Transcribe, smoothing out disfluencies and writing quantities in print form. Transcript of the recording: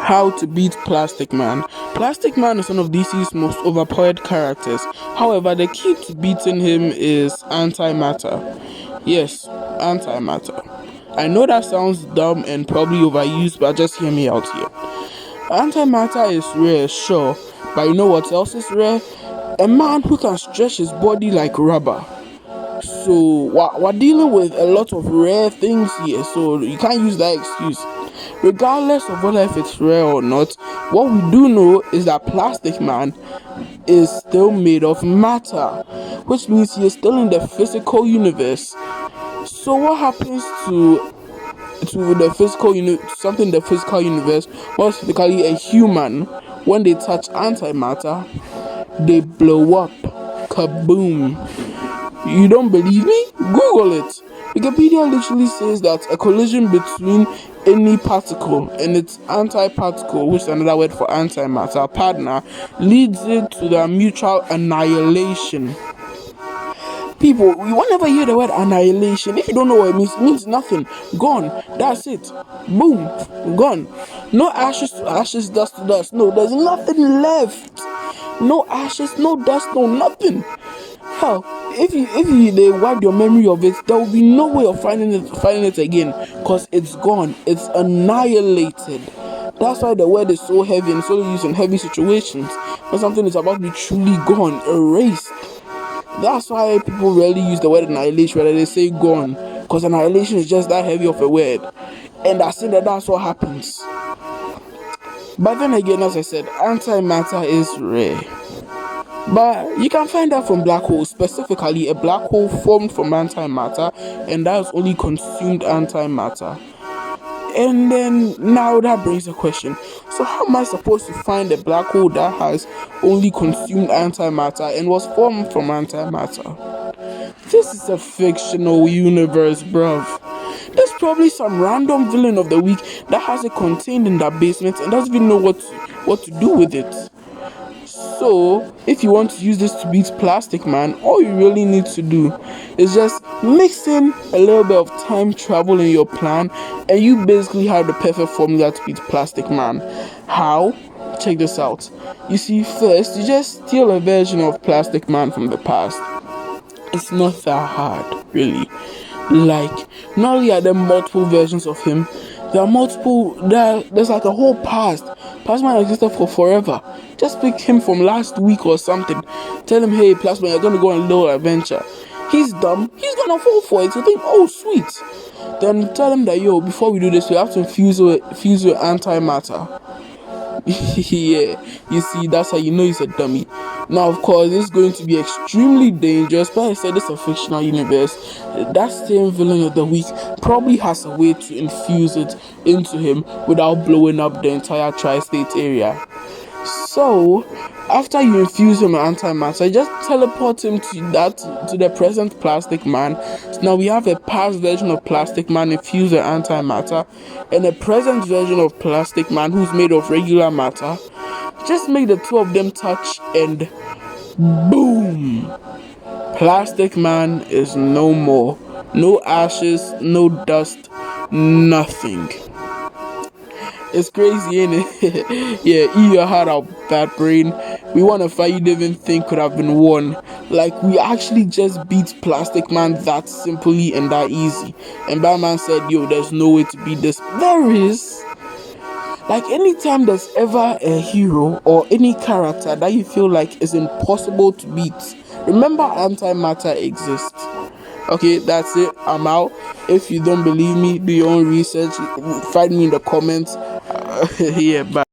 How to beat Plastic Man. Plastic Man is one of DC's most overpowered characters. However, the key to beating him is antimatter. Yes, antimatter. I know that sounds dumb and probably overused, but just hear me out here. Antimatter is rare, sure, but you know what else is rare? A man who can stretch his body like rubber. So we're dealing with a lot of rare things here, so you can't use that excuse. Regardless of whether if it's rare or not, what we do know is that Plastic Man is still made of matter, which means he is still in the physical universe. So what happens to the physical something in the physical universe, more specifically a human, when they touch antimatter? They blow up. Kaboom. You don't believe me? Google it. Wikipedia literally says that a collision between any particle and its antiparticle, which is another word for antimatter partner, leads it to their mutual annihilation. People, you won't never hear the word annihilation. If you don't know what it means nothing. Gone. That's it. Boom. Gone. No ashes to ashes, dust to dust. No, there's nothing left. No ashes, no dust, no nothing. Hell, if they wipe your memory of it, there will be no way of finding it again, because it's gone. It's annihilated. That's why the word is so heavy and so used in heavy situations. When something is about to be truly gone, erased. That's why people rarely use the word annihilation, whether they say gone, because annihilation is just that heavy of a word. And I say that's what happens. But then again, as I said, antimatter is rare. But you can find that from black holes, specifically a black hole formed from antimatter, and that has only consumed antimatter. And then now that brings a question. So how am I supposed to find a black hole that has only consumed antimatter and was formed from antimatter? This is a fictional universe, bruv. There's probably some random villain of the week that has it contained in that basement and doesn't even know what to do with it. So, if you want to use this to beat Plastic Man, all you really need to do is just mix in a little bit of time travel in your plan, and you basically have the perfect formula to beat Plastic Man. How? Check this out. You see, first, you just steal a version of Plastic Man from the past. It's not that hard, really. Like, not only are there multiple versions of him, there's like a whole past. Plasma existed for forever. Just pick him from last week or something. Tell him, hey, Plasma, you're gonna go on a little adventure. He's dumb. He's gonna fall for it. You think, oh, sweet. Then tell him that, yo, before we do this, we have to infuse your antimatter. Yeah, you see, that's how you know he's a dummy. Now, of course, this is going to be extremely dangerous, but I said it's a fictional universe. That same villain of the week probably has a way to infuse it into him without blowing up the entire tri-state area. So, after you infuse him with antimatter, just teleport him to the present Plastic Man. So now we have a past version of Plastic Man infused with antimatter, and a present version of Plastic Man who's made of regular matter. Just make the two of them touch, and boom! Plastic Man is no more. No ashes, no dust, nothing. It's crazy, ain't it? Yeah, eat your heart out, bad brain. We won a fight you didn't even think could have been won. Like, we actually just beat Plastic Man that simply and that easy. And Batman said, yo, there's no way to beat this. There is. Like, anytime there's ever a hero or any character that you feel like is impossible to beat, remember antimatter exists. Okay, that's it. I'm out. If you don't believe me, do your own research. Find me in the comments. Yeah, bye.